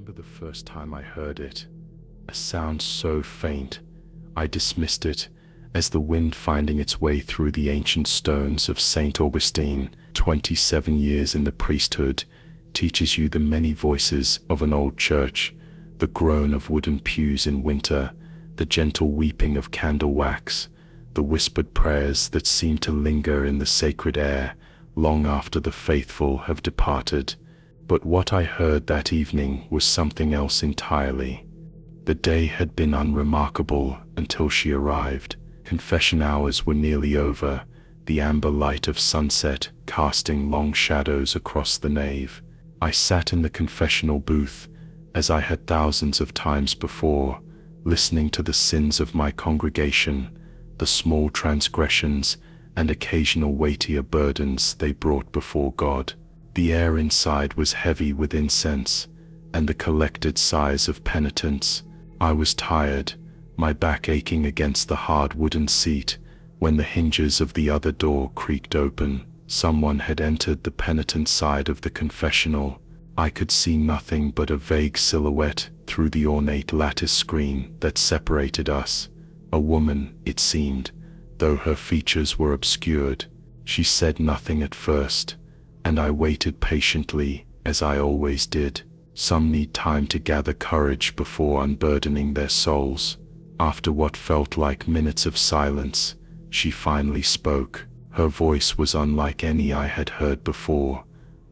remember the first time I heard it. A sound so faint, I dismissed it as the wind finding its way through the ancient stones of St. Augustine. 27 years in the priesthood teaches you the many voices of an old church, the groan of wooden pews in winter, the gentle weeping of candle wax, the whispered prayers that seem to linger in the sacred air long after the faithful have departed. But what I heard that evening was something else entirely. The day had been unremarkable until she arrived. Confession hours were nearly over, the amber light of sunset casting long shadows across the nave. I sat in the confessional booth, as I had thousands of times before, listening to the sins of my congregation, the small transgressions and occasional weightier burdens they brought before God. The air inside was heavy with incense and the collected sighs of penitence. I was tired, my back aching against the hard wooden seat, when the hinges of the other door creaked open. Someone had entered the penitent side of the confessional. I could see nothing but a vague silhouette through the ornate lattice screen that separated us. A woman, it seemed, though her features were obscured. She said nothing at first, and I waited patiently, as I always did. Some need time to gather courage before unburdening their souls. After what felt like minutes of silence, she finally spoke. Her voice was unlike any I had heard before,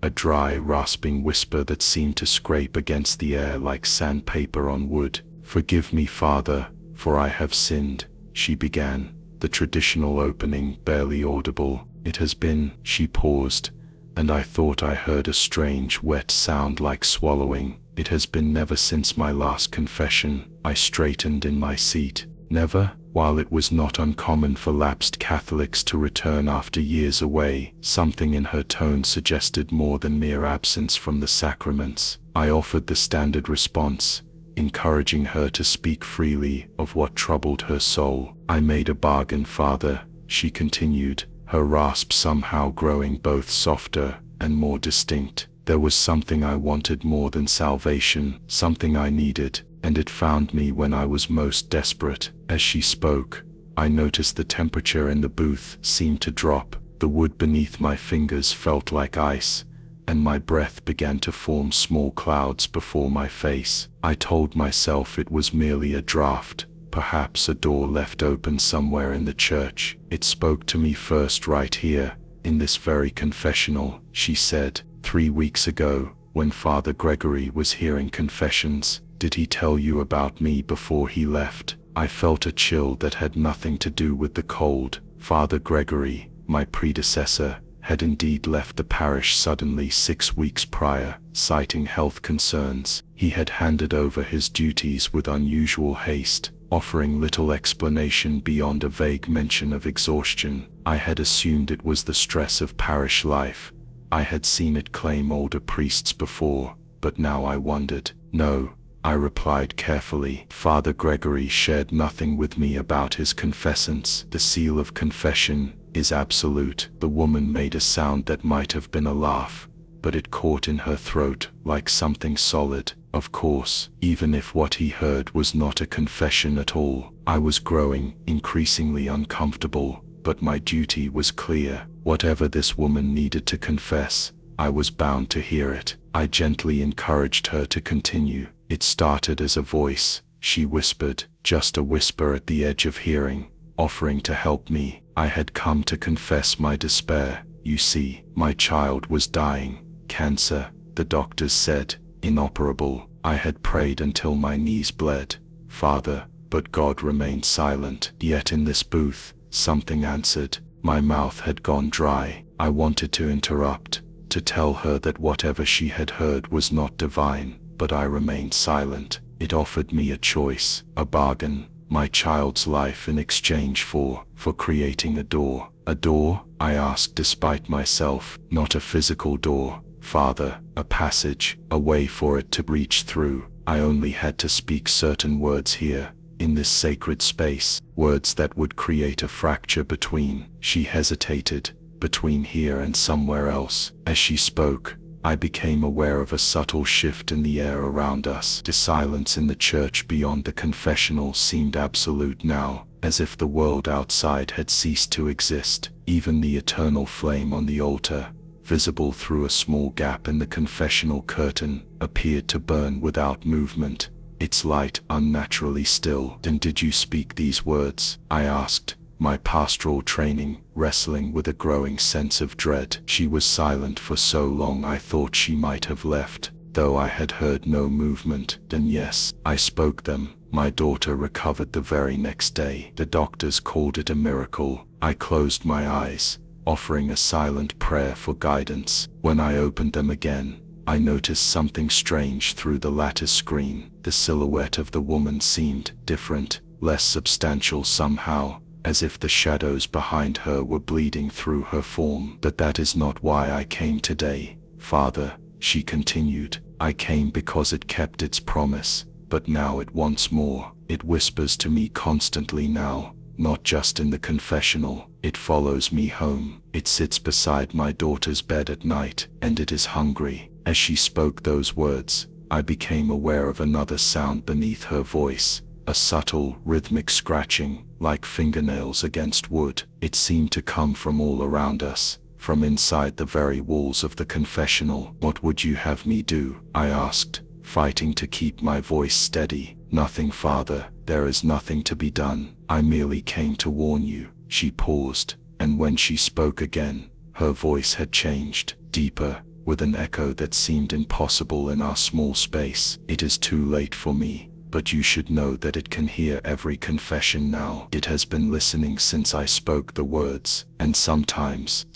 a dry, rasping whisper that seemed to scrape against the air like sandpaper on wood. "Forgive me, Father, for I have sinned," she began, the traditional opening barely audible. "It has been—" She paused, and I thought I heard a strange, wet sound like swallowing. "It has been never since my last confession." I straightened in my seat. Never? While it was not uncommon for lapsed Catholics to return after years away, something in her tone suggested more than mere absence from the sacraments. I offered the standard response, encouraging her to speak freely of what troubled her soul. "I made a bargain, Father," she continued, her rasp somehow growing both softer and more distinct. "There was something I wanted more than salvation, something I needed, and it found me when I was most desperate." As she spoke, I noticed the temperature in the booth seemed to drop. The wood beneath my fingers felt like ice, and my breath began to form small clouds before my face. I told myself it was merely a draft, perhaps a door left open somewhere in the church. "It spoke to me first right here, in this very confessional," she said. "3 weeks ago, when Father Gregory was hearing confessions. Did he tell you about me before he left?" I felt a chill that had nothing to do with the cold. Father Gregory, my predecessor, had indeed left the parish suddenly 6 weeks prior, citing health concerns. He had handed over his duties with unusual haste, offering little explanation beyond a vague mention of exhaustion. I had assumed it was the stress of parish life. I had seen it claim older priests before, but now I wondered. "No," I replied carefully. "Father Gregory shared nothing with me about his confessance. The seal of confession is absolute." The woman made a sound that might have been a laugh, but it caught in her throat like something solid. "Of course, even if what he heard was not a confession at all." I was growing increasingly uncomfortable, but my duty was clear. Whatever this woman needed to confess, I was bound to hear it. I gently encouraged her to continue. "It started as a voice," she whispered, "just a whisper at the edge of hearing, offering to help me. I had come to confess my despair. You see, my child was dying. Cancer, the doctors said, inoperable. I had prayed until my knees bled, Father, but God remained silent. Yet in this booth, something answered." My mouth had gone dry. I wanted to interrupt, to tell her that whatever she had heard was not divine, but I remained silent. It offered me a choice, a bargain, my child's life in exchange for creating a door. "A door?" I asked despite myself. "Not a physical door, Father, a passage, a way for it to reach through. I only had to speak certain words here, in this sacred space, words that would create a fracture between." She hesitated. "Between here and somewhere else." As she spoke, I became aware of a subtle shift in the air around us. The silence in the church beyond the confessional seemed absolute now, as if the world outside had ceased to exist. Even the eternal flame on the altar, visible through a small gap in the confessional curtain, appeared to burn without movement, its light unnaturally still. "Then did you speak these words?" I asked, my pastoral training wrestling with a growing sense of dread. She was silent for so long I thought she might have left, though I had heard no movement. "Then yes, I spoke them. My daughter recovered the very next day. The doctors called it a miracle." I closed my eyes, offering a silent prayer for guidance. When I opened them again, I noticed something strange through the lattice screen. The silhouette of the woman seemed different, less substantial somehow, as if the shadows behind her were bleeding through her form. "But that is not why I came today, Father," she continued. "I came because it kept its promise, but now it wants more. It whispers to me constantly now, not just in the confessional. It follows me home. It sits beside my daughter's bed at night, and it is hungry." As she spoke those words, I became aware of another sound beneath her voice, a subtle, rhythmic scratching, like fingernails against wood. It seemed to come from all around us, from inside the very walls of the confessional. "What would you have me do?" I asked, fighting to keep my voice steady. "Nothing, Father. There is nothing to be done. I merely came to warn you." She paused, and when she spoke again, her voice had changed, deeper, with an echo that seemed impossible in our small space. "It is too late for me, but you should know that it can hear every confession now. It has been listening since I spoke the words, and sometimes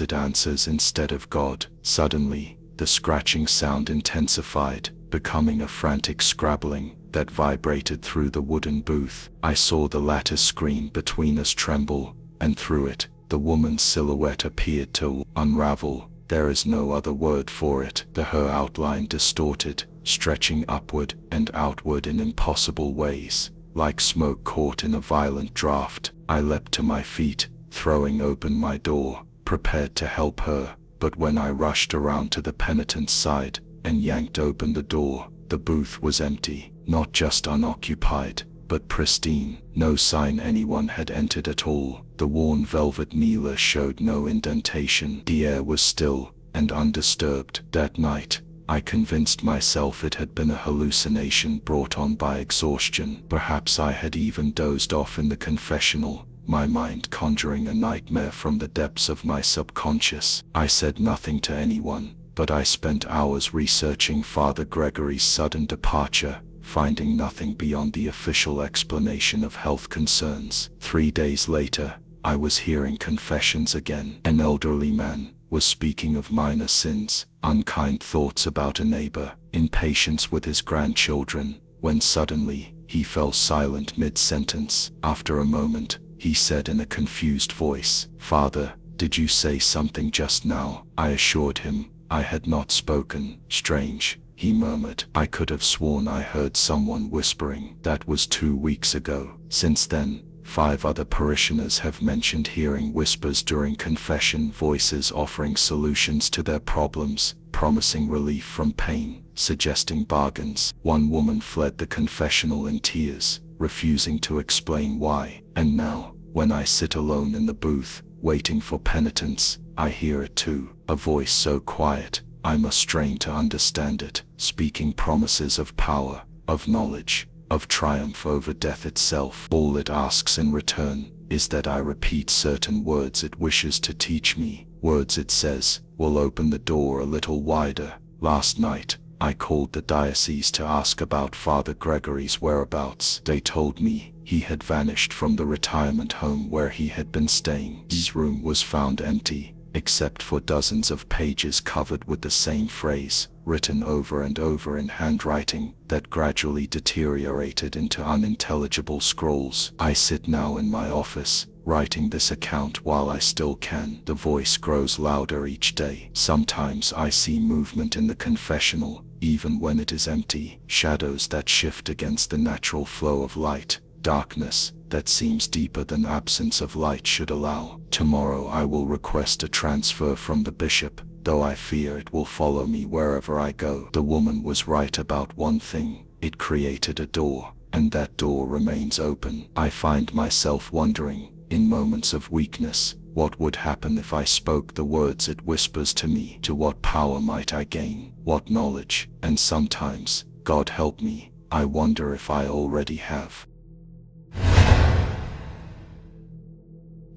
it answers instead of God." Suddenly, the scratching sound intensified, becoming a frantic scrabbling that vibrated through the wooden booth. I saw the lattice screen between us tremble, and through it, the woman's silhouette appeared to unravel. There is no other word for it. Her outline distorted, stretching upward and outward in impossible ways, like smoke caught in a violent draft. I leapt to my feet, throwing open my door, prepared to help her, but when I rushed around to the penitent's side and yanked open the door, the booth was empty. Not just unoccupied, but pristine. No sign anyone had entered at all. The worn velvet kneeler showed no indentation. The air was still and undisturbed. That night, I convinced myself it had been a hallucination brought on by exhaustion. Perhaps I had even dozed off in the confessional, my mind conjuring a nightmare from the depths of my subconscious. I said nothing to anyone, but I spent hours researching Father Gregory's sudden departure, finding nothing beyond the official explanation of health concerns. 3 days later, I was hearing confessions again. An elderly man was speaking of minor sins, unkind thoughts about a neighbor, impatience with his grandchildren, when suddenly, he fell silent mid-sentence. After a moment, he said in a confused voice, "Father, did you say something just now?" I assured him I had not spoken. "Strange," he murmured. "I could have sworn I heard someone whispering." That was 2 weeks ago. Since then, 5 other parishioners have mentioned hearing whispers during confession, voices offering solutions to their problems, promising relief from pain, suggesting bargains. One woman fled the confessional in tears, refusing to explain why. And now, when I sit alone in the booth, waiting for penitence, I hear it too. A voice so quiet, I must strain to understand it, speaking promises of power, of knowledge, of triumph over death itself. All it asks in return is that I repeat certain words it wishes to teach me. Words, it says, will open the door a little wider. Last night, I called the diocese to ask about Father Gregory's whereabouts. They told me he had vanished from the retirement home where he had been staying. His room was found empty, except for dozens of pages covered with the same phrase, written over and over in handwriting that gradually deteriorated into unintelligible scrolls. I sit now in my office, writing this account while I still can. The voice grows louder each day. Sometimes I see movement in the confessional, even when it is empty. Shadows that shift against the natural flow of light. Darkness that seems deeper than absence of light should allow. Tomorrow I will request a transfer from the bishop, though I fear it will follow me wherever I go. The woman was right about one thing. It created a door, and that door remains open. I find myself wondering, in moments of weakness, what would happen if I spoke the words it whispers to me? To what power might I gain? What knowledge? And sometimes, God help me, I wonder if I already have.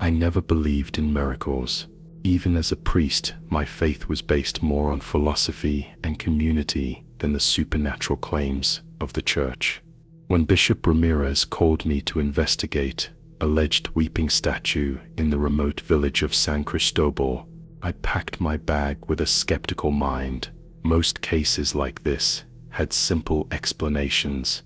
I never believed in miracles. Even as a priest, my faith was based more on philosophy and community than the supernatural claims of the church. When Bishop Ramirez called me to investigate alleged weeping statue in the remote village of San Cristobal, I packed my bag with a skeptical mind. Most cases like this had simple explanations: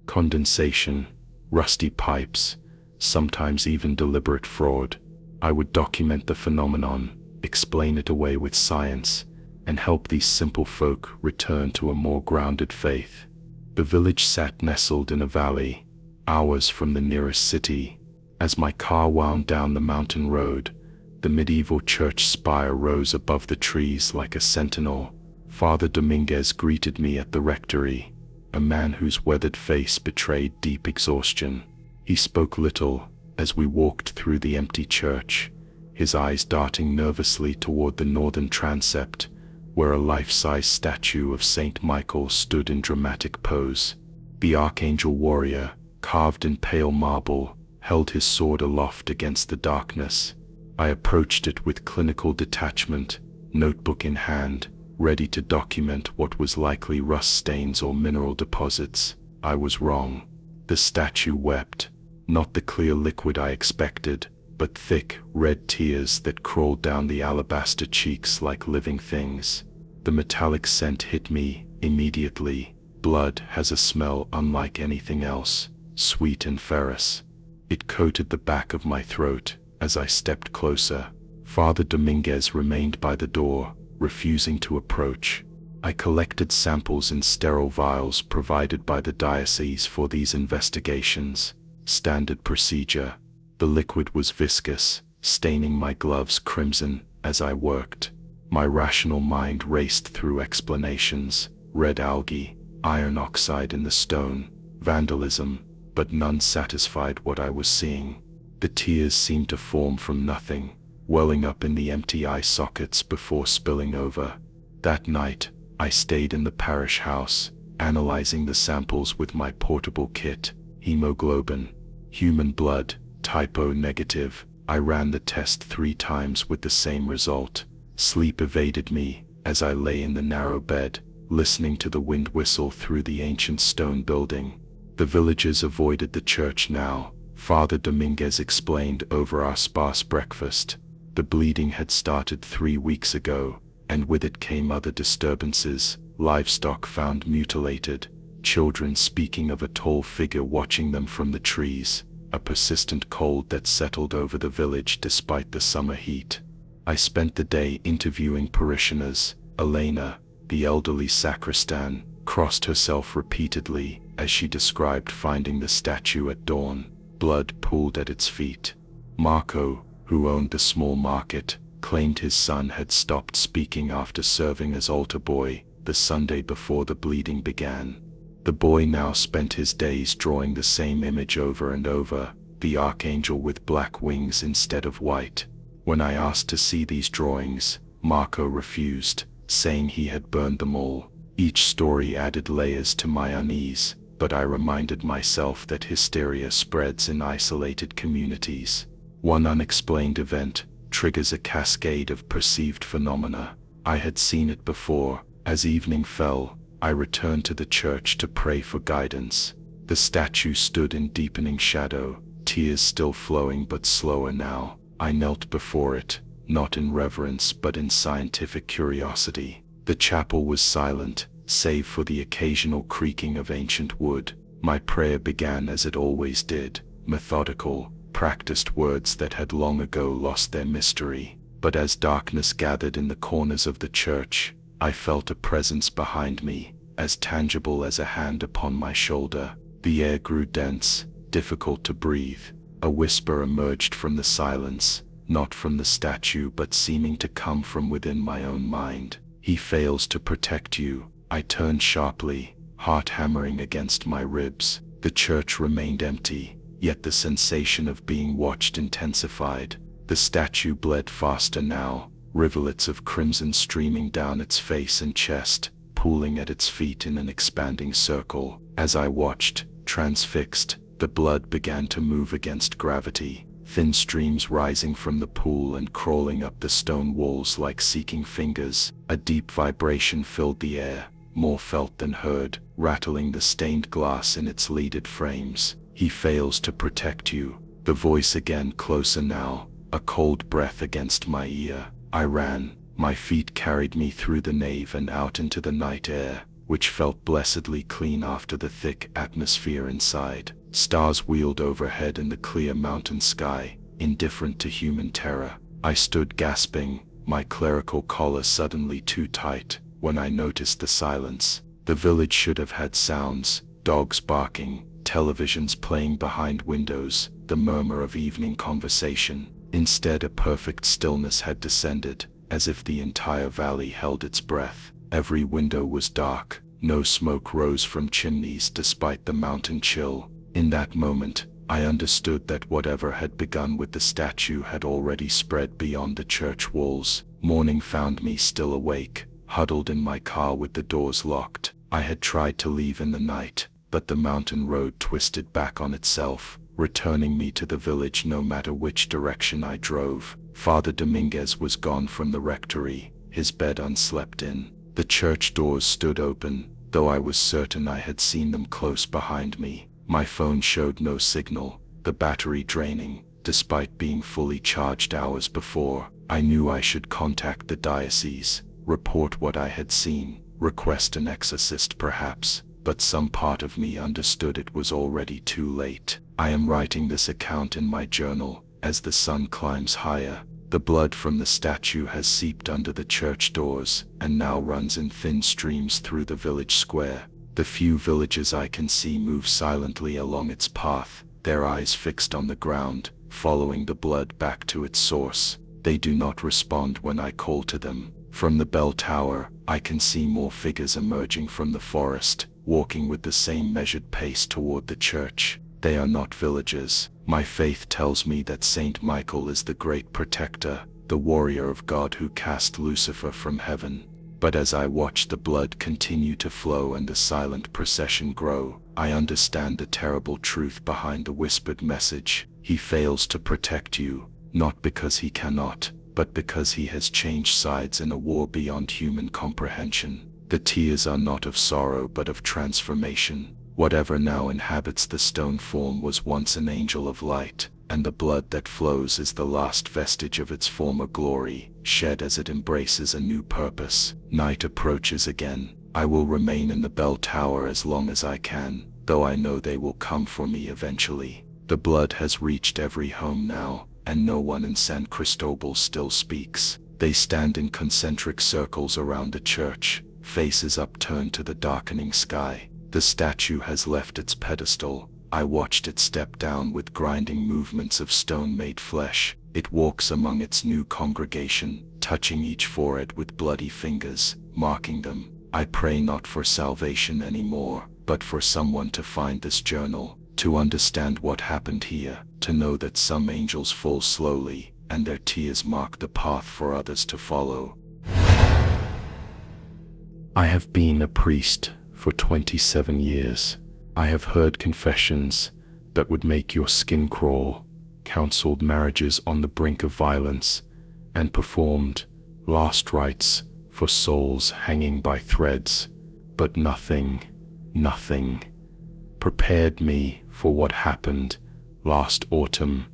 condensation, rusty pipes, sometimes even deliberate fraud. I would document the phenomenon, explain it away with science, and help these simple folk return to a more grounded faith. The village sat nestled in a valley, hours from the nearest city. As my car wound down the mountain road, the medieval church spire rose above the trees like a sentinel. Father Dominguez greeted me at the rectory, a man whose weathered face betrayed deep exhaustion. He spoke little as we walked through the empty church, his eyes darting nervously toward the northern transept, where a life-size statue of Saint Michael stood in dramatic pose. The archangel warrior, carved in pale marble, held his sword aloft against the darkness. I approached it with clinical detachment, notebook in hand, ready to document what was likely rust stains or mineral deposits. I was wrong. The statue wept, not the clear liquid I expected, but thick, red tears that crawled down the alabaster cheeks like living things. The metallic scent hit me immediately. Blood has a smell unlike anything else, sweet and ferrous. It coated the back of my throat. As I stepped closer, Father Dominguez remained by the door, refusing to approach. I collected samples in sterile vials provided by the diocese for these investigations. Standard procedure. The liquid was viscous, staining my gloves crimson as I worked. My rational mind raced through explanations: red algae, iron oxide in the stone, vandalism, but none satisfied what I was seeing. The tears seemed to form from nothing, welling up in the empty eye sockets before spilling over. That night, I stayed in the parish house, analyzing the samples with my portable kit. Hemoglobin, human blood, typo negative. I ran the test 3 times with the same result. Sleep evaded me as I lay in the narrow bed, listening to the wind whistle through the ancient stone building. The villagers avoided the church now, Father Dominguez explained over our sparse breakfast. The bleeding had started 3 weeks ago, and with it came other disturbances: livestock found mutilated, children speaking of a tall figure watching them from the trees, a persistent cold that settled over the village despite the summer heat. I spent the day interviewing parishioners. Elena, the elderly sacristan, crossed herself repeatedly as she described finding the statue at dawn. Blood pooled at its feet. Marco, who owned the small market, claimed his son had stopped speaking after serving as altar boy the Sunday before the bleeding began. The boy now spent his days drawing the same image over and over, the archangel with black wings instead of white. When I asked to see these drawings, Marco refused, saying he had burned them all. Each story added layers to my unease, but I reminded myself that hysteria spreads in isolated communities. One unexplained event triggers a cascade of perceived phenomena. I had seen it before. As evening fell, I returned to the church to pray for guidance. The statue stood in deepening shadow, tears still flowing but slower now. I knelt before it, not in reverence but in scientific curiosity. The chapel was silent, save for the occasional creaking of ancient wood. My prayer began as it always did, methodical, practiced words that had long ago lost their mystery. But as darkness gathered in the corners of the church, I felt a presence behind me, as tangible as a hand upon my shoulder. The air grew dense, difficult to breathe. A whisper emerged from the silence, not from the statue but seeming to come from within my own mind. He fails to protect you. I turned sharply, heart hammering against my ribs. The church remained empty, yet the sensation of being watched intensified. The statue bled faster now, rivulets of crimson streaming down its face and chest, pooling at its feet in an expanding circle. As I watched, transfixed, the blood began to move against gravity, thin streams rising from the pool and crawling up the stone walls like seeking fingers. A deep vibration filled the air, more felt than heard, rattling the stained glass in its leaded frames. He fails to protect you. The voice again, closer now, a cold breath against my ear. I ran. My feet carried me through the nave and out into the night air, which felt blessedly clean after the thick atmosphere inside. Stars wheeled overhead in the clear mountain sky, indifferent to human terror. I stood gasping, my clerical collar suddenly too tight, when I noticed the silence. The village should have had sounds, dogs barking, televisions playing behind windows, the murmur of evening conversation. Instead, a perfect stillness had descended, as if the entire valley held its breath. Every window was dark, no smoke rose from chimneys despite the mountain chill. In that moment, I understood that whatever had begun with the statue had already spread beyond the church walls. Morning found me still awake, huddled in my car with the doors locked. I had tried to leave in the night, but the mountain road twisted back on itself, returning me to the village no matter which direction I drove. Father Dominguez was gone from the rectory, his bed unslept in. The church doors stood open, though I was certain I had seen them close behind me. My phone showed no signal, the battery draining, despite being fully charged hours before. I knew I should contact the diocese, report what I had seen, request an exorcist perhaps, but some part of me understood it was already too late. I am writing this account in my journal, as the sun climbs higher. The blood from the statue has seeped under the church doors, and now runs in thin streams through the village square. The few villagers I can see move silently along its path, their eyes fixed on the ground, following the blood back to its source. They do not respond when I call to them. From the bell tower, I can see more figures emerging from the forest, walking with the same measured pace toward the church. They are not villagers. My faith tells me that Saint Michael is the great protector, the warrior of God who cast Lucifer from heaven. But as I watch the blood continue to flow and the silent procession grow, I understand the terrible truth behind the whispered message. He fails to protect you, not because he cannot, but because he has changed sides in a war beyond human comprehension. The tears are not of sorrow but of transformation. Whatever now inhabits the stone form was once an angel of light, and the blood that flows is the last vestige of its former glory, shed as it embraces a new purpose. Night approaches again. I will remain in the bell tower as long as I can, though I know they will come for me eventually. The blood has reached every home now, and no one in San Cristobal still speaks. They stand in concentric circles around the church, faces upturned to the darkening sky. The statue has left its pedestal. I watched it step down with grinding movements of stone-made flesh. It walks among its new congregation, touching each forehead with bloody fingers, marking them. I pray not for salvation anymore, but for someone to find this journal, to understand what happened here, to know that some angels fall slowly, and their tears mark the path for others to follow. I have been a priest for 27 years. I have heard confessions that would make your skin crawl, counseled marriages on the brink of violence, and performed last rites for souls hanging by threads. But nothing prepared me for what happened last autumn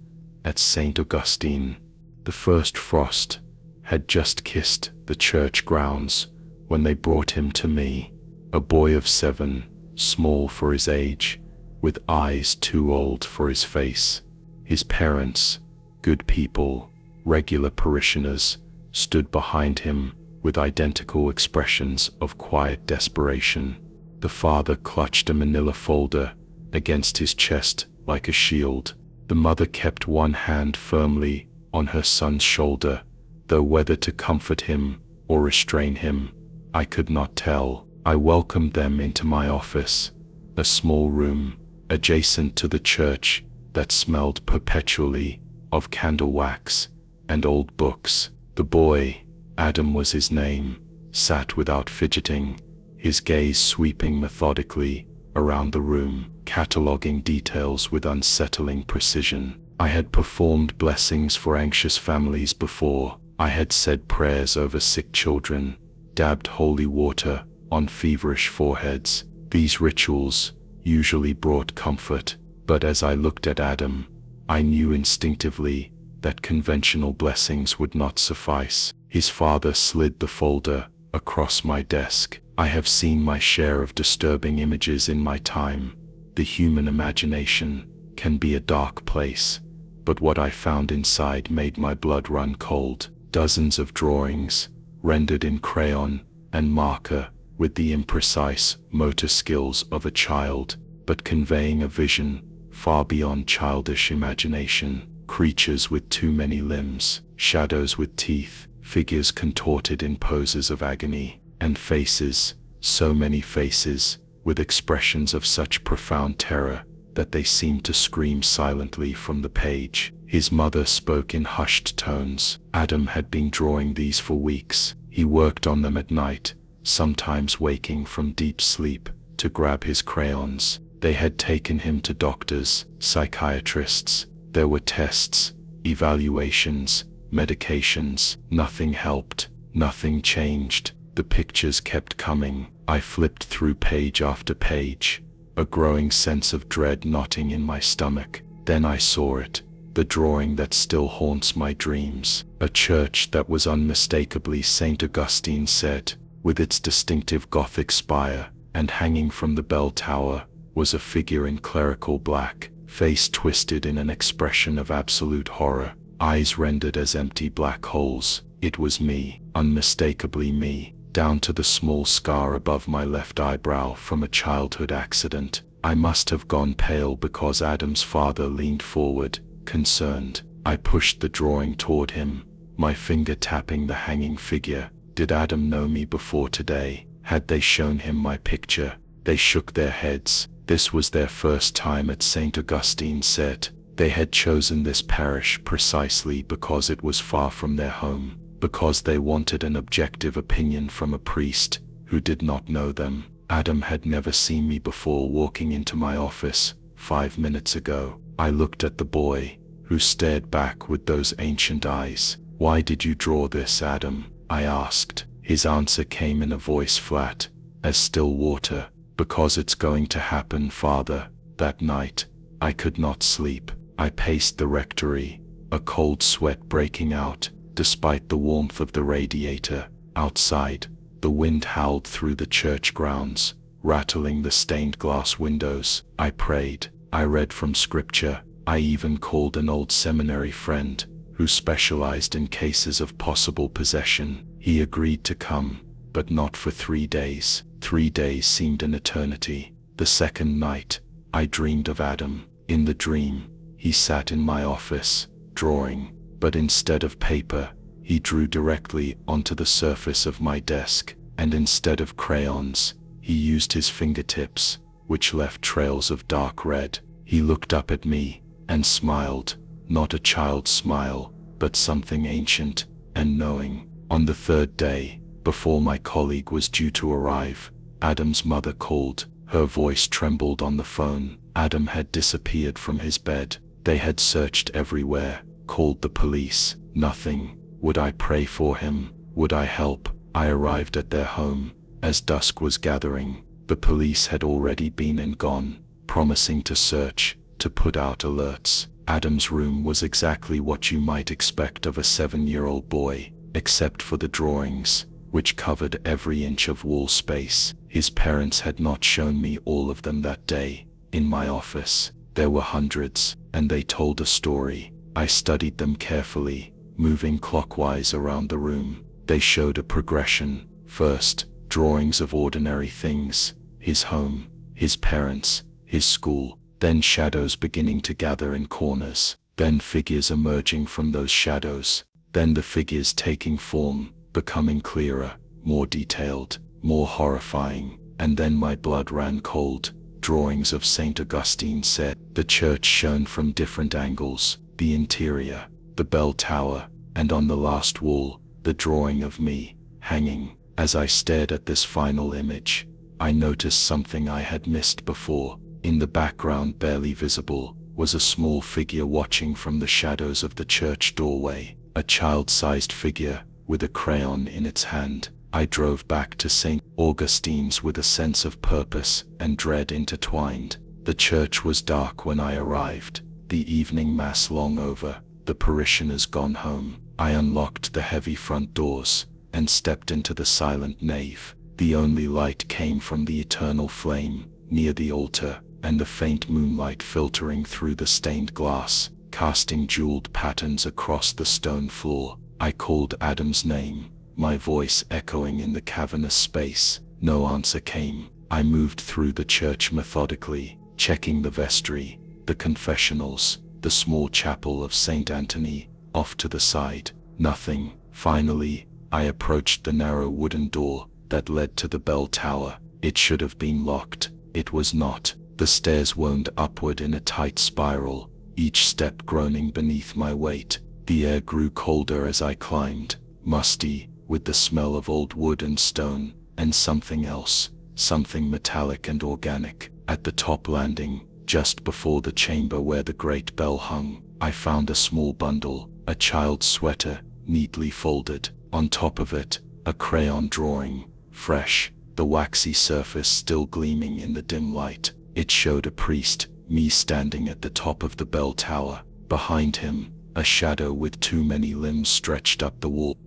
at St. Augustine. The first frost had just kissed the church grounds when they brought him to me, a boy of 7, small for his age, with eyes too old for his face. His parents, good people, regular parishioners, stood behind him with identical expressions of quiet desperation. The father clutched a manila folder against his chest like a shield. The mother kept one hand firmly on her son's shoulder, though whether to comfort him or restrain him, I could not tell. I welcomed them into my office, a small room adjacent to the church that smelled perpetually of candle wax and old books. The boy, Adam was his name, sat without fidgeting, his gaze sweeping methodically around the room, cataloging details with unsettling precision. I had performed blessings for anxious families before. I had said prayers over sick children, dabbed holy water on feverish foreheads. These rituals usually brought comfort, but as I looked at Adam, I knew instinctively that conventional blessings would not suffice. His father slid the folder across my desk. I have seen my share of disturbing images in my time. The human imagination can be a dark place, but what I found inside made my blood run cold. Dozens of drawings, rendered in crayon and marker with the imprecise motor skills of a child, but conveying a vision far beyond childish imagination. Creatures with too many limbs, shadows with teeth, figures contorted in poses of agony, and faces, so many faces, with expressions of such profound terror that they seemed to scream silently from the page. His mother spoke in hushed tones. Adam had been drawing these for weeks. He worked on them at night, sometimes waking from deep sleep to grab his crayons. They had taken him to doctors, psychiatrists. There were tests, evaluations, medications. Nothing helped, nothing changed. The pictures kept coming. I flipped through page after page, a growing sense of dread knotting in my stomach. Then I saw it, the drawing that still haunts my dreams. A church that was unmistakably St. Augustine said, with its distinctive Gothic spire, and hanging from the bell tower was a figure in clerical black, face twisted in an expression of absolute horror, eyes rendered as empty black holes. It was me, unmistakably me, down to the small scar above my left eyebrow from a childhood accident. I must have gone pale because Adam's father leaned forward, concerned. I pushed the drawing toward him, my finger tapping the hanging figure. Did Adam know me before today? Had they shown him my picture? They shook their heads. This was their first time at St. Augustine said. They had chosen this parish precisely because it was far from their home, because they wanted an objective opinion from a priest who did not know them. Adam had never seen me before walking into my office 5 minutes ago. I looked at the boy, who stared back with those ancient eyes. "Why did you draw this, Adam?" I asked. His answer came in a voice flat as still water. "Because it's going to happen, Father." That night, I could not sleep. I paced the rectory, a cold sweat breaking out, despite the warmth of the radiator. Outside, the wind howled through the church grounds, rattling the stained glass windows. I prayed. I read from scripture. I even called an old seminary friend, who specialized in cases of possible possession. He agreed to come, but not for 3 days. 3 days seemed an eternity. The second night, I dreamed of Adam. In the dream, he sat in my office, drawing, but instead of paper, he drew directly onto the surface of my desk, and instead of crayons, he used his fingertips, which left trails of dark red. He looked up at me and smiled, not a child's smile, but something ancient and knowing. On the third day, before my colleague was due to arrive, Adam's mother called. Her voice trembled on the phone. Adam had disappeared from his bed. They had searched everywhere, called the police. Nothing. Would I pray for him? Would I help? I arrived at their home as dusk was gathering. The police had already been and gone, promising to search, to put out alerts. Adam's room was exactly what you might expect of a 7-year-old boy, except for the drawings, which covered every inch of wall space. His parents had not shown me all of them that day. In my office, there were hundreds, and they told a story. I studied them carefully, moving clockwise around the room. They showed a progression. First, drawings of ordinary things, his home, his parents, his school, then shadows beginning to gather in corners, then figures emerging from those shadows, then the figures taking form, becoming clearer, more detailed, more horrifying, and then my blood ran cold. Drawings of St. Augustine said, the church shown from different angles, the interior, the bell tower, and on the last wall, the drawing of me, hanging. As I stared at this final image, I noticed something I had missed before. In the background, barely visible, was a small figure watching from the shadows of the church doorway, a child-sized figure, with a crayon in its hand. I drove back to St. Augustine's with a sense of purpose and dread intertwined. The church was dark when I arrived, the evening mass long over, the parishioners gone home. I unlocked the heavy front doors and stepped into the silent nave. The only light came from the eternal flame near the altar, and the faint moonlight filtering through the stained glass, casting jeweled patterns across the stone floor. I called Adam's name, my voice echoing in the cavernous space. No answer came. I moved through the church methodically, checking the vestry, the confessionals, the small chapel of St. Anthony, off to the side. Nothing. Finally, I approached the narrow wooden door that led to the bell tower. It should have been locked. It was not. The stairs wound upward in a tight spiral, each step groaning beneath my weight. The air grew colder as I climbed, musty, with the smell of old wood and stone, and something else, something metallic and organic. At the top landing, just before the chamber where the great bell hung, I found a small bundle, a child's sweater, neatly folded. On top of it, a crayon drawing, fresh, the waxy surface still gleaming in the dim light. It showed a priest, me standing at the top of the bell tower. Behind him, a shadow with too many limbs stretched up the wall.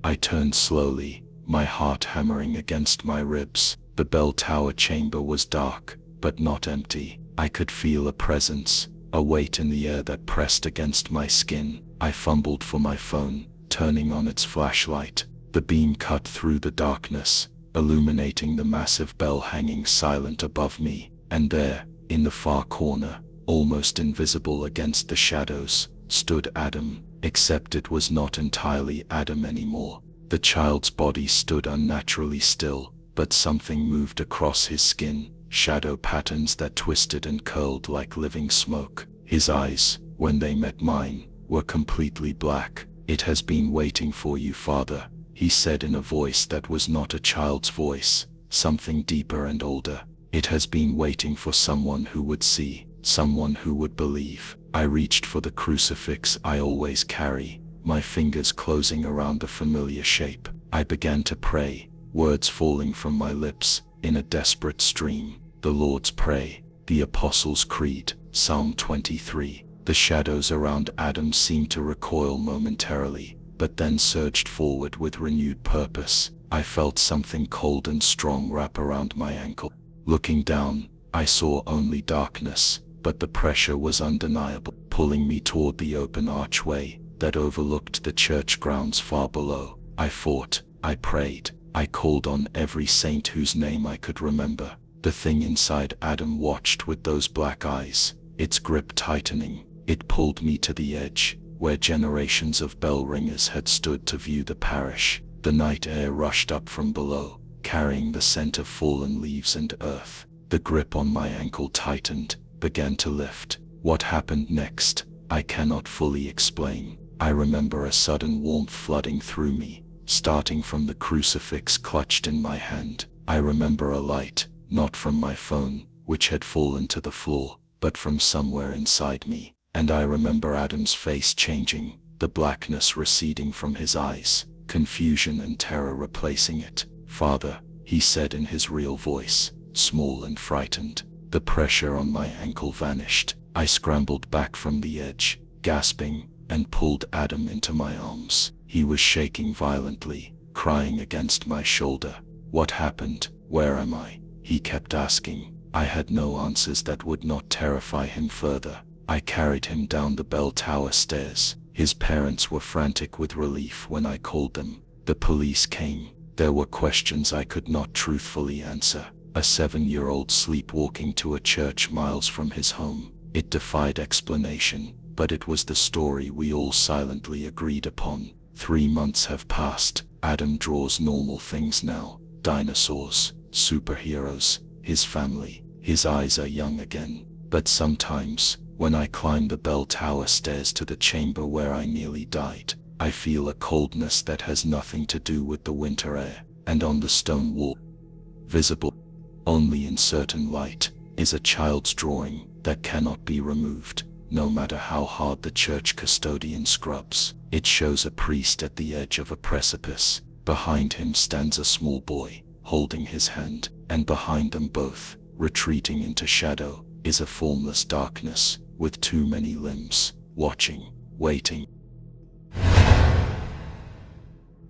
I turned slowly, my heart hammering against my ribs. The bell tower chamber was dark, but not empty. I could feel a presence, a weight in the air that pressed against my skin. I fumbled for my phone, turning on its flashlight. The beam cut through the darkness, illuminating the massive bell hanging silent above me. And there, in the far corner, almost invisible against the shadows, stood Adam, except it was not entirely Adam anymore. The child's body stood unnaturally still, but something moved across his skin, shadow patterns that twisted and curled like living smoke. His eyes, when they met mine, were completely black. "It has been waiting for you, Father," he said in a voice that was not a child's voice, something deeper and older. "It has been waiting for someone who would see, someone who would believe." I reached for the crucifix I always carry, my fingers closing around the familiar shape. I began to pray, words falling from my lips in a desperate stream. The Lord's Prayer, the Apostles' Creed, Psalm 23. The shadows around Adam seemed to recoil momentarily, but then surged forward with renewed purpose. I felt something cold and strong wrap around my ankle. Looking down, I saw only darkness, but the pressure was undeniable, pulling me toward the open archway that overlooked the church grounds far below. I fought, I prayed, I called on every saint whose name I could remember. The thing inside Adam watched with those black eyes, its grip tightening. It pulled me to the edge, where generations of bell ringers had stood to view the parish. The night air rushed up from below, carrying the scent of fallen leaves and earth. The grip on my ankle tightened, began to lift. What happened next, I cannot fully explain. I remember a sudden warmth flooding through me, starting from the crucifix clutched in my hand. I remember a light, not from my phone, which had fallen to the floor, but from somewhere inside me. And I remember Adam's face changing, the blackness receding from his eyes, confusion and terror replacing it. "Father," he said in his real voice, small and frightened. The pressure on my ankle vanished. I scrambled back from the edge, gasping, and pulled Adam into my arms. He was shaking violently, crying against my shoulder. "What happened? Where am I?" he kept asking. I had no answers that would not terrify him further. I carried him down the bell tower stairs. His parents were frantic with relief when I called them. The police came. There were questions I could not truthfully answer. A 7-year-old sleepwalking to a church miles from his home. It defied explanation. but it was the story we all silently agreed upon. 3 months have passed. Adam draws normal things now. Dinosaurs, superheroes, his family. His eyes are young again. But sometimes, when I climb the bell tower stairs to the chamber where I nearly died, I feel a coldness that has nothing to do with the winter air. And on the stone wall, visible only in certain light, is a child's drawing that cannot be removed, no matter how hard the church custodian scrubs. It shows a priest at the edge of a precipice. Behind him stands a small boy, holding his hand, and behind them both, retreating into shadow, is a formless darkness, with too many limbs, watching, waiting.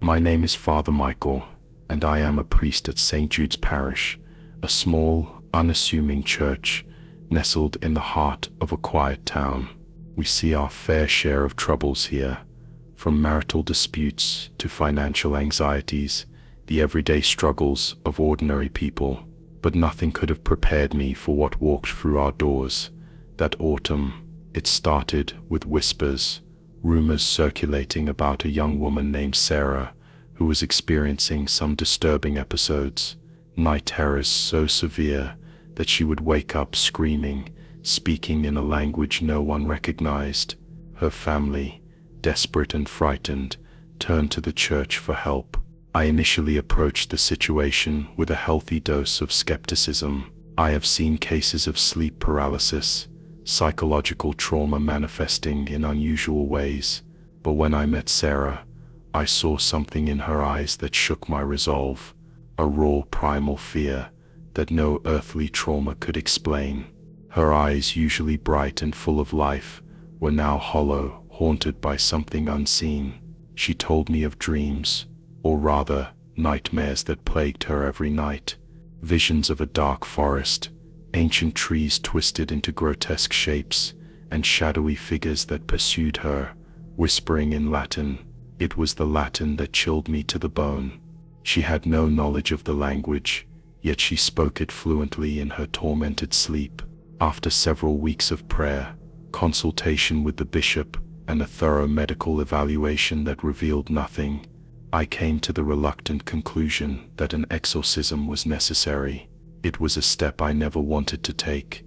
My name is Father Michael, and I am a priest at St. Jude's Parish, a small, unassuming church nestled in the heart of a quiet town. We see our fair share of troubles here, from marital disputes to financial anxieties, the everyday struggles of ordinary people. But nothing could have prepared me for what walked through our doors that autumn. It started with whispers, rumors circulating about a young woman named Sarah who was experiencing some disturbing episodes, night terrors so severe that she would wake up screaming, speaking in a language no one recognized. Her family, desperate and frightened, turned to the church for help. I initially approached the situation with a healthy dose of skepticism. I have seen cases of sleep paralysis, psychological trauma manifesting in unusual ways, but when I met Sarah, I saw something in her eyes that shook my resolve, a raw primal fear that no earthly trauma could explain. Her eyes, usually bright and full of life, were now hollow, haunted by something unseen. She told me of dreams, or rather, nightmares that plagued her every night. Visions of a dark forest, ancient trees twisted into grotesque shapes, and shadowy figures that pursued her, whispering in Latin. It was the Latin that chilled me to the bone. She had no knowledge of the language, yet she spoke it fluently in her tormented sleep. After several weeks of prayer, consultation with the bishop, and a thorough medical evaluation that revealed nothing, I came to the reluctant conclusion that an exorcism was necessary. It was a step I never wanted to take,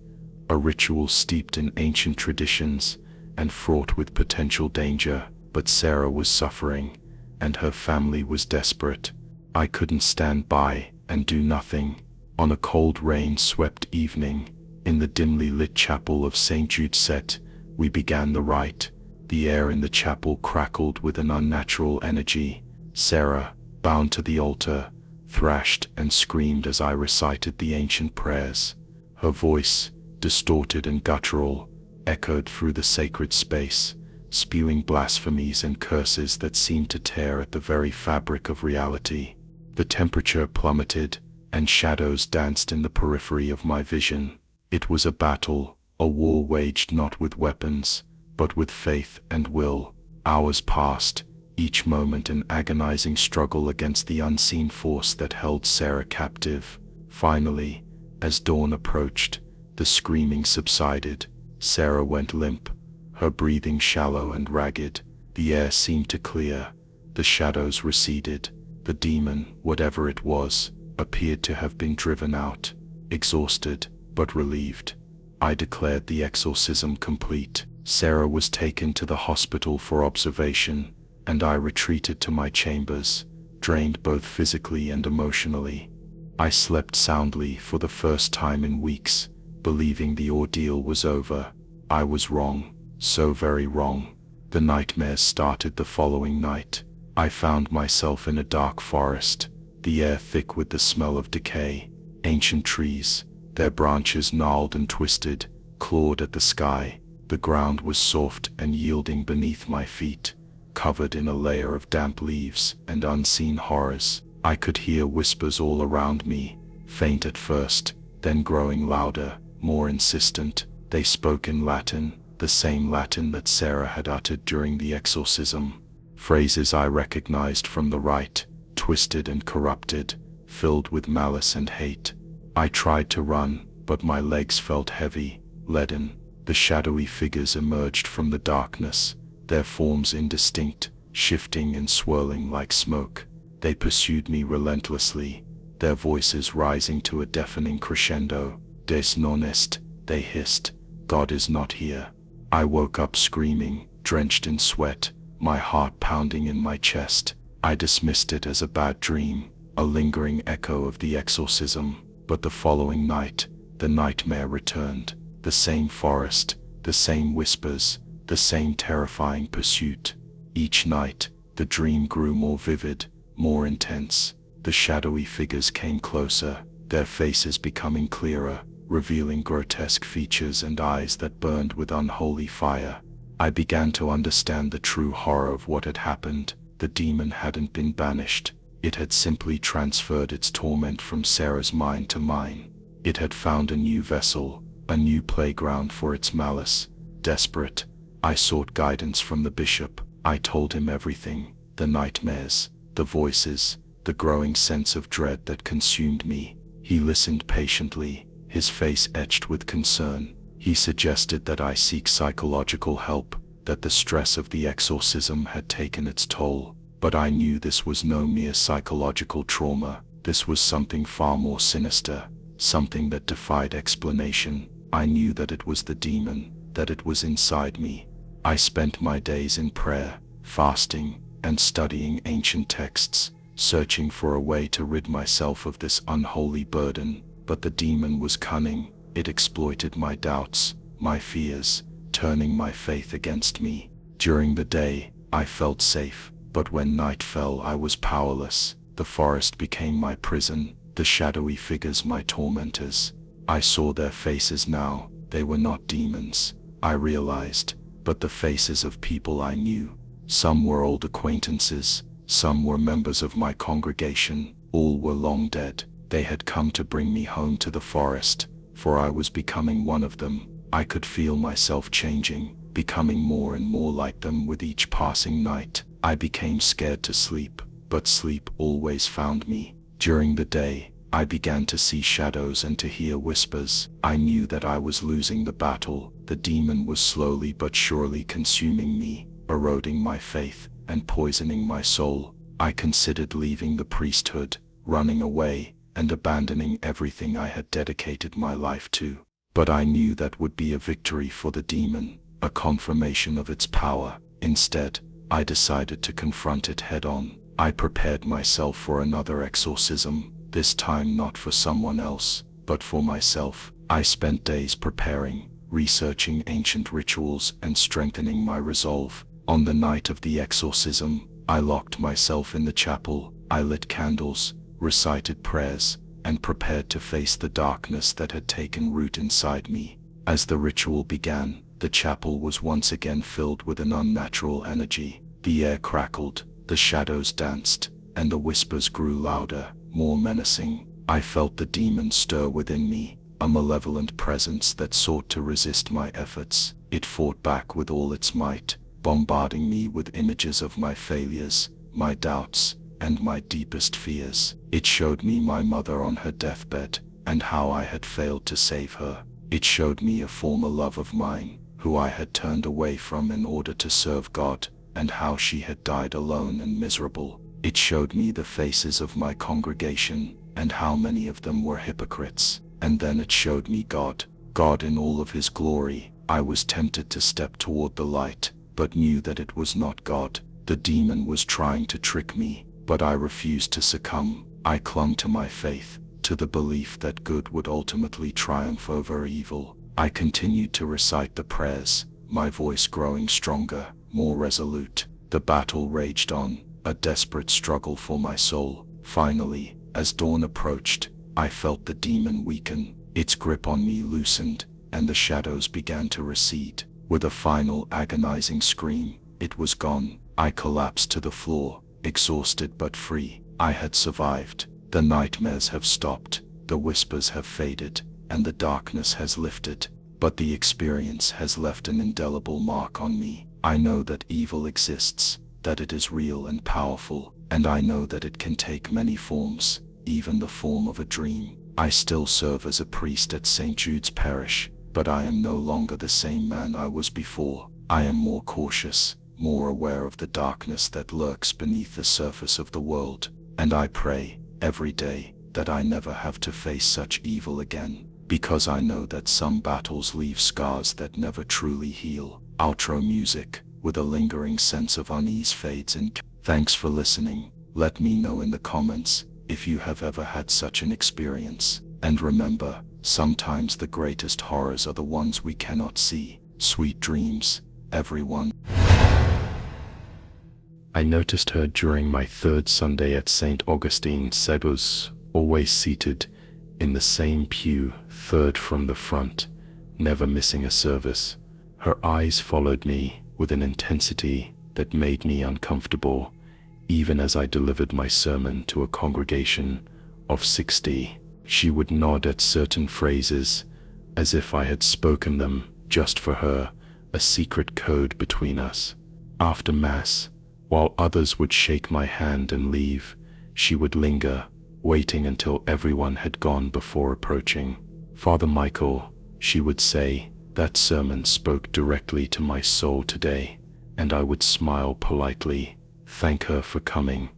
a ritual steeped in ancient traditions and fraught with potential danger. But Sarah was suffering, and her family was desperate. I couldn't stand by and do nothing. On a cold rain-swept evening, in the dimly lit chapel of St. Jude's Set, we began the rite. The air in the chapel crackled with an unnatural energy. Sarah, bound to the altar, thrashed and screamed as I recited the ancient prayers. Her voice, distorted and guttural, echoed through the sacred space, spewing blasphemies and curses that seemed to tear at the very fabric of reality. The temperature plummeted, and shadows danced in the periphery of my vision. It was a battle, a war waged not with weapons, but with faith and will. Hours passed, each moment an agonizing struggle against the unseen force that held Sarah captive. Finally, as dawn approached, the screaming subsided. Sarah went limp, her breathing shallow and ragged. The air seemed to clear, the shadows receded. The demon, whatever it was, appeared to have been driven out. Exhausted, but relieved, I declared the exorcism complete. Sarah was taken to the hospital for observation, and I retreated to my chambers, drained both physically and emotionally. I slept soundly for the first time in weeks, believing the ordeal was over. I was wrong. So very wrong. The nightmares started the following night. I found myself in a dark forest, the air thick with the smell of decay. Ancient trees, their branches gnarled and twisted, clawed at the sky. The ground was soft and yielding beneath my feet, covered in a layer of damp leaves and unseen horrors. I could hear whispers all around me, faint at first, then growing louder, more insistent. They spoke in Latin, the same Latin that Sarah had uttered during the exorcism. Phrases I recognized from the rite, twisted and corrupted, filled with malice and hate. I tried to run, but my legs felt heavy, leaden. The shadowy figures emerged from the darkness, their forms indistinct, shifting and swirling like smoke. They pursued me relentlessly, their voices rising to a deafening crescendo. Des non est, they hissed. God is not here. I woke up screaming, drenched in sweat, my heart pounding in my chest. I dismissed it as a bad dream, a lingering echo of the exorcism. But the following night, the nightmare returned. The same forest, the same whispers, the same terrifying pursuit. Each night, the dream grew more vivid, more intense. The shadowy figures came closer, their faces becoming clearer, revealing grotesque features and eyes that burned with unholy fire. I began to understand the true horror of what had happened. The demon hadn't been banished. It had simply transferred its torment from Sarah's mind to mine. It had found a new vessel, a new playground for its malice. Desperate, I sought guidance from the bishop. I told him everything, the nightmares, the voices, the growing sense of dread that consumed me. He listened patiently, his face etched with concern. He suggested that I seek psychological help, that the stress of the exorcism had taken its toll. But I knew this was no mere psychological trauma. This was something far more sinister, something that defied explanation. I knew that it was the demon, that it was inside me. I spent my days in prayer, fasting, and studying ancient texts, searching for a way to rid myself of this unholy burden. But the demon was cunning. It exploited my doubts, my fears, turning my faith against me. During the day, I felt safe, but when night fell, I was powerless. The forest became my prison, the shadowy figures my tormentors. I saw their faces now. They were not demons, I realized, but the faces of people I knew. Some were old acquaintances, some were members of my congregation. All were long dead. They had come to bring me home to the forest, for I was becoming one of them. I could feel myself changing, becoming more and more like them with each passing night. I became scared to sleep, but sleep always found me. During the day, I began to see shadows and to hear whispers. I knew that I was losing the battle. The demon was slowly but surely consuming me, eroding my faith and poisoning my soul. I considered leaving the priesthood, running away, and abandoning everything I had dedicated my life to. But I knew that would be a victory for the demon, a confirmation of its power. Instead, I decided to confront it head-on. I prepared myself for another exorcism, this time not for someone else, but for myself. I spent days preparing, researching ancient rituals and strengthening my resolve. On the night of the exorcism, I locked myself in the chapel. I lit candles, recited prayers, and prepared to face the darkness that had taken root inside me. As the ritual began, the chapel was once again filled with an unnatural energy. The air crackled, the shadows danced, and the whispers grew louder, more menacing. I felt the demon stir within me, a malevolent presence that sought to resist my efforts. It fought back with all its might, bombarding me with images of my failures, my doubts, and my deepest fears. It showed me my mother on her deathbed, and how I had failed to save her. It showed me a former love of mine, who I had turned away from in order to serve God, and how she had died alone and miserable. It showed me the faces of my congregation, and how many of them were hypocrites. And then it showed me God in all of his glory. I was tempted to step toward the light, but knew that it was not God. The demon was trying to trick me, but I refused to succumb. I clung to my faith, to the belief that good would ultimately triumph over evil. I continued to recite the prayers, my voice growing stronger, more resolute. The battle raged on, a desperate struggle for my soul. Finally, as dawn approached, I felt the demon weaken. Its grip on me loosened, and the shadows began to recede. With a final agonizing scream, it was gone. I collapsed to the floor, exhausted but free. I had survived. The nightmares have stopped, the whispers have faded, and the darkness has lifted. But the experience has left an indelible mark on me. I know that evil exists, that it is real and powerful, and I know that it can take many forms, even the form of a dream. I still serve as a priest at St. Jude's Parish, but I am no longer the same man I was before. I am more cautious, more aware of the darkness that lurks beneath the surface of the world, and I pray, every day, that I never have to face such evil again, because I know that some battles leave scars that never truly heal. Outro music, with a lingering sense of unease, fades in. Thanks for listening. Let me know in the comments if you have ever had such an experience. And remember, sometimes the greatest horrors are the ones we cannot see. Sweet dreams, everyone. I noticed her during my third Sunday at St. Augustine. Said was always seated in the same pew, third from the front, never missing a service. Her eyes followed me with an intensity that made me uncomfortable, even as I delivered my sermon to a congregation of 60. She would nod at certain phrases as if I had spoken them just for her, a secret code between us. After Mass, while others would shake my hand and leave, she would linger, waiting until everyone had gone before approaching. "Father Michael," she would say, "that sermon spoke directly to my soul today," and I would smile politely, thank her for coming,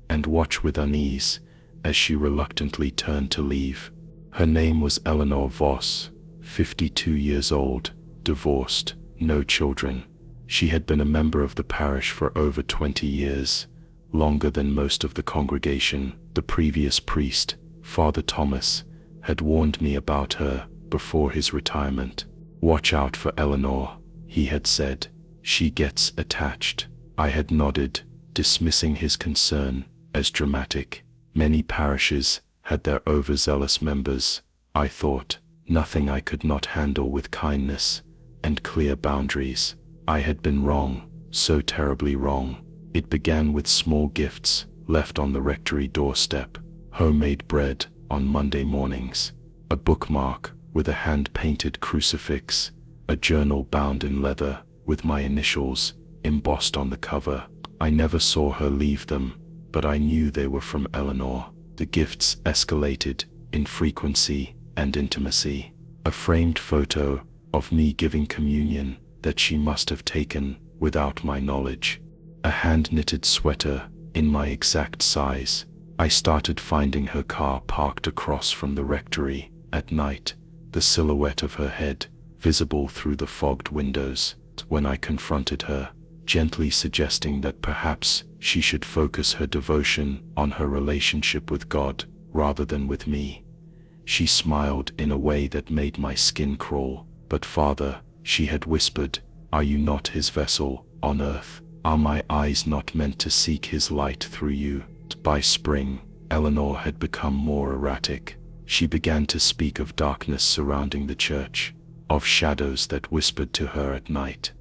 and watch with unease as she reluctantly turned to leave. Her name was Eleanor Voss, 52 years old, divorced, no children. She had been a member of the parish for over 20 years, longer than most of the congregation. The previous priest, Father Thomas, had warned me about her before his retirement. "Watch out for Eleanor," he had said. "She gets attached." I had nodded, dismissing his concern as dramatic. Many parishes had their overzealous members, I thought. Nothing I could not handle with kindness and clear boundaries. I had been wrong, so terribly wrong. It began with small gifts left on the rectory doorstep, homemade bread on Monday mornings, a bookmark with a hand-painted crucifix, a journal bound in leather with my initials embossed on the cover. I never saw her leave them, but I knew they were from Eleanor. The gifts escalated in frequency and intimacy. A framed photo of me giving communion that she must have taken without my knowledge. A hand-knitted sweater in my exact size. I started finding her car parked across from the rectory at night, the silhouette of her head visible through the fogged windows. When I confronted her, gently suggesting that perhaps she should focus her devotion on her relationship with God rather than with me, she smiled in a way that made my skin crawl. "But Father," she had whispered, "are you not his vessel on earth? Are my eyes not meant to seek his light through you?" By spring, Eleanor had become more erratic. She began to speak of darkness surrounding the church, of shadows that whispered to her at night.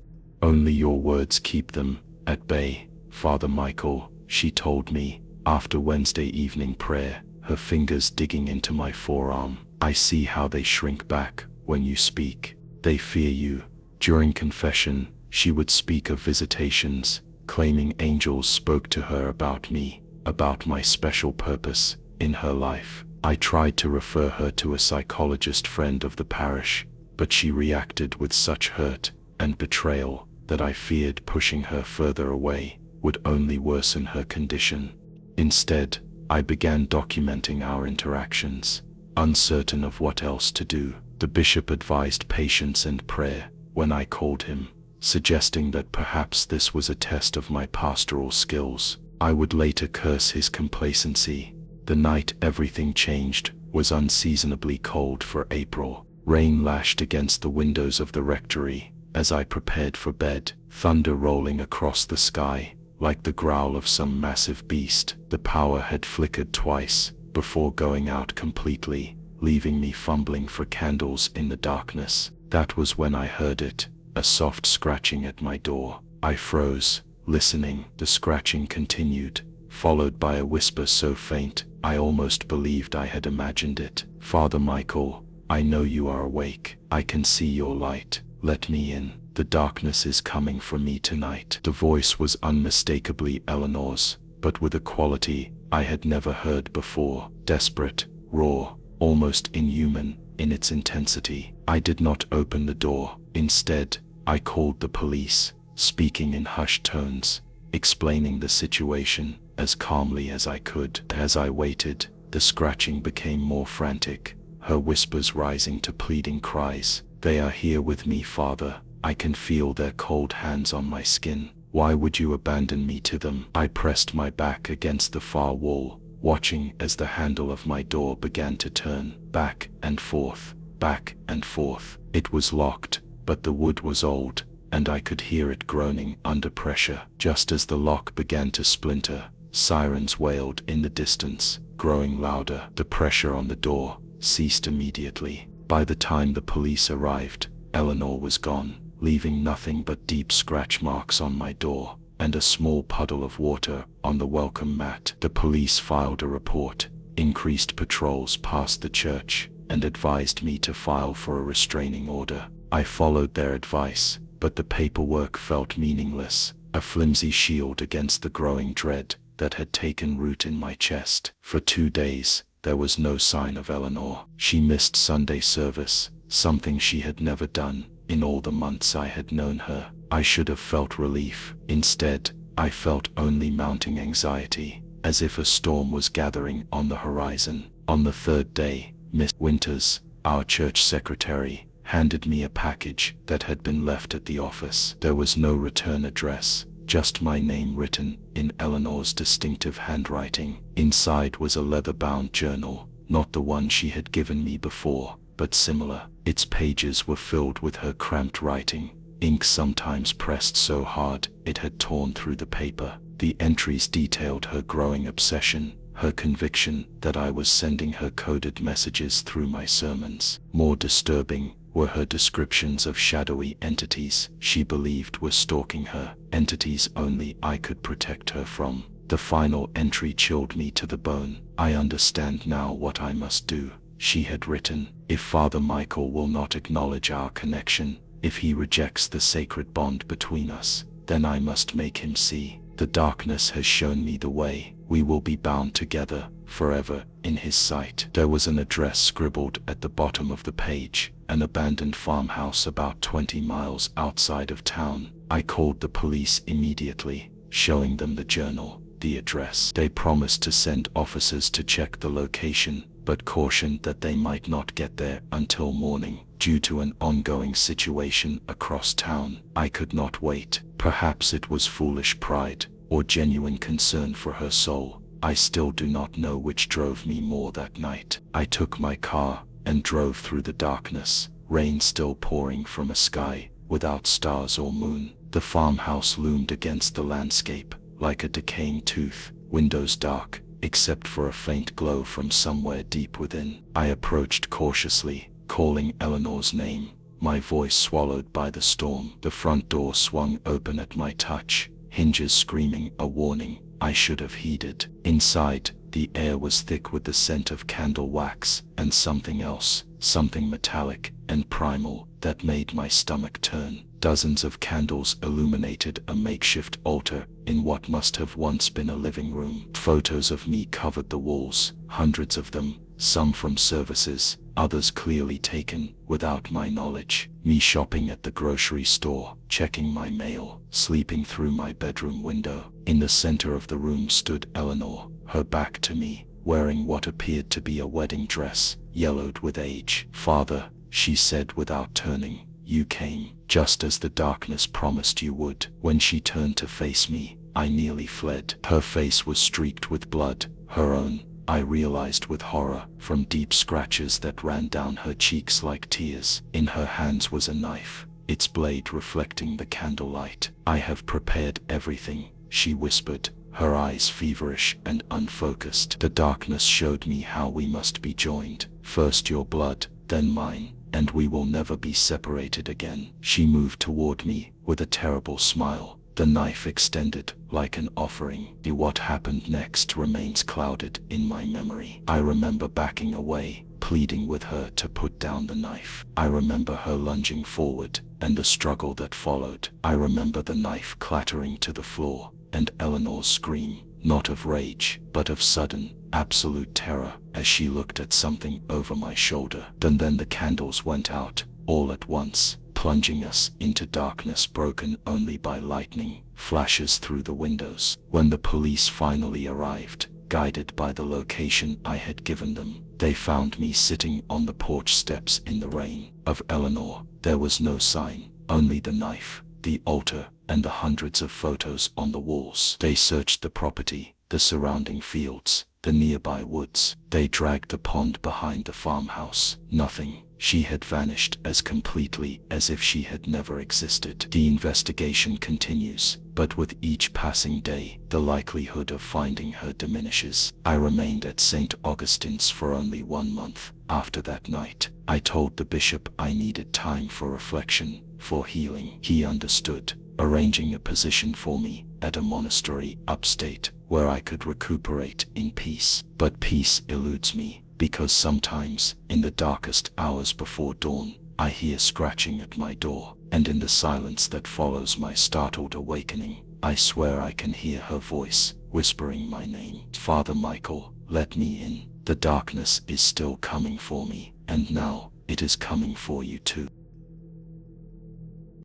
"Only your words keep them at bay, Father Michael," she told me after Wednesday evening prayer, her fingers digging into my forearm. "I see how they shrink back when you speak. They fear you." During confession, she would speak of visitations, claiming angels spoke to her about me, about my special purpose in her life. I tried to refer her to a psychologist friend of the parish, but she reacted with such hurt and betrayal that I feared pushing her further away would only worsen her condition. Instead, I began documenting our interactions, uncertain of what else to do. The bishop advised patience and prayer when I called him, suggesting that perhaps this was a test of my pastoral skills. I would later curse his complacency. The night everything changed was unseasonably cold for April. Rain lashed against the windows of the rectory as I prepared for bed, thunder rolling across the sky like the growl of some massive beast. The power had flickered twice before going out completely, leaving me fumbling for candles in the darkness. That was when I heard it, a soft scratching at my door. I froze, listening. The scratching continued, followed by a whisper so faint I almost believed I had imagined it. "Father Michael, I know you are awake. I can see your light. Let me in. The darkness is coming for me tonight." The voice was unmistakably Eleanor's, but with a quality I had never heard before. Desperate, raw, almost inhuman in its intensity. I did not open the door. Instead, I called the police, speaking in hushed tones, explaining the situation as calmly as I could. As I waited, the scratching became more frantic, her whispers rising to pleading cries. "They are here with me, Father. I can feel their cold hands on my skin. Why would you abandon me to them?" I pressed my back against the far wall, watching as the handle of my door began to turn back and forth, back and forth. It was locked, but the wood was old, and I could hear it groaning under pressure. Just as the lock began to splinter, sirens wailed in the distance, growing louder. The pressure on the door ceased immediately. By the time the police arrived, Eleanor was gone, leaving nothing but deep scratch marks on my door and a small puddle of water on the welcome mat. The police filed a report, increased patrols past the church, and advised me to file for a restraining order. I followed their advice, but the paperwork felt meaningless, a flimsy shield against the growing dread that had taken root in my chest. For 2 days, there was no sign of Eleanor. She missed Sunday service, something she had never done in all the months I had known her. I should have felt relief. Instead, I felt only mounting anxiety, as if a storm was gathering on the horizon. On the 3rd day, Miss Winters, our church secretary, handed me a package that had been left at the office. There was no return address, just my name written in Eleanor's distinctive handwriting. Inside was a leather-bound journal, not the one she had given me before, but similar. Its pages were filled with her cramped writing, ink sometimes pressed so hard it had torn through the paper. The entries detailed her growing obsession, her conviction that I was sending her coded messages through my sermons. More disturbing were her descriptions of shadowy entities she believed were stalking her, entities only I could protect her from. The final entry chilled me to the bone. "I understand now what I must do," she had written. "If Father Michael will not acknowledge our connection, if he rejects the sacred bond between us, then I must make him see. The darkness has shown me the way. We will be bound together, forever, in his sight." There was an address scribbled at the bottom of the page, an abandoned farmhouse about 20 miles outside of town. I called the police immediately, showing them the journal, the address. They promised to send officers to check the location, but cautioned that they might not get there until morning, due to an ongoing situation across town. I could not wait. Perhaps it was foolish pride, or genuine concern for her soul. I still do not know which drove me more that night. I took my car and drove through the darkness, rain still pouring from a sky without stars or moon. The farmhouse loomed against the landscape, like a decaying tooth, windows dark, except for a faint glow from somewhere deep within. I approached cautiously, calling Eleanor's name, my voice swallowed by the storm. The front door swung open at my touch, hinges screaming a warning I should have heeded. Inside, the air was thick with the scent of candle wax and something else, something metallic and primal that made my stomach turn. Dozens of candles illuminated a makeshift altar in what must have once been a living room. Photos of me covered the walls, hundreds of them, some from services, others clearly taken without my knowledge. Me shopping at the grocery store, checking my mail, sleeping through my bedroom window. In the center of the room stood Eleanor, her back to me, wearing what appeared to be a wedding dress, yellowed with age. "Father," she said without turning, "you came, just as the darkness promised you would." When she turned to face me, I nearly fled. Her face was streaked with blood, her own, I realized with horror, from deep scratches that ran down her cheeks like tears. In her hands was a knife, its blade reflecting the candlelight. "I have prepared everything," she whispered, her eyes feverish and unfocused. "The darkness showed me how we must be joined. First your blood, then mine, and we will never be separated again." She moved toward me with a terrible smile, the knife extended like an offering. What happened next remains clouded in my memory. I remember backing away, pleading with her to put down the knife. I remember her lunging forward and the struggle that followed. I remember the knife clattering to the floor and Eleanor's scream, not of rage, but of sudden, absolute terror as she looked at something over my shoulder. Then the candles went out, all at once, plunging us into darkness broken only by lightning flashes through the windows. When the police finally arrived, guided by the location I had given them, they found me sitting on the porch steps in the rain. Of Eleanor, there was no sign, only the knife, the altar, and the hundreds of photos on the walls. They searched the property, the surrounding fields, the nearby woods. They dragged the pond behind the farmhouse. Nothing. She had vanished as completely as if she had never existed. The investigation continues, but with each passing day, the likelihood of finding her diminishes. I remained at St. Augustine's for only 1 month. After that night, I told the bishop I needed time for reflection, for healing. He understood, arranging a position for me at a monastery upstate where I could recuperate in peace. But peace eludes me, because sometimes, in the darkest hours before dawn, I hear scratching at my door, and in the silence that follows my startled awakening, I swear I can hear her voice, whispering my name. Father Michael, let me in. The darkness is still coming for me, and now, it is coming for you too.